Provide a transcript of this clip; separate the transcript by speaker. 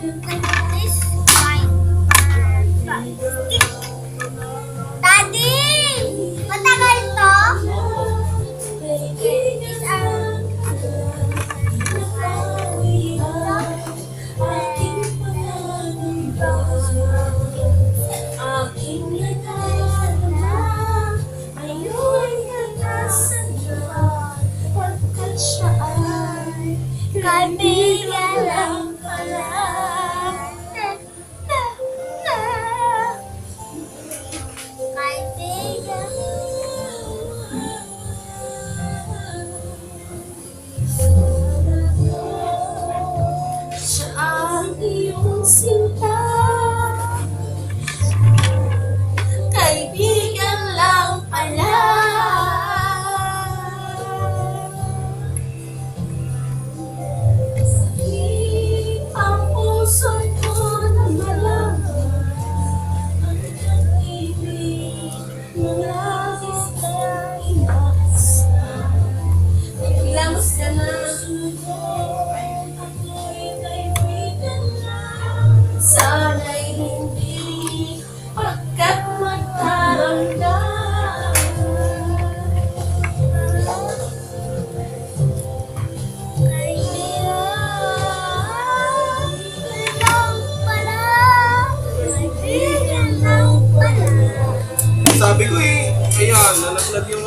Speaker 1: This my stick. Daddy! Matagal to? This aking nagdadala, ngayon nagkasan dyan, pagkat siya ay kaibigan lang pala. Kaibigan. Siya ang iyong sinta, kaibigan lang pala. Sakit ang puso ko na malaman ang pag-ibig na labis na inaasal. Naglamos ka na, ako'y kaibigan lang. Sana'y hindi pagkat magkaramdam. Kaibigan lang pala, kaibigan lang pala.
Speaker 2: Sabi ko eh, ayan, nalaglag yung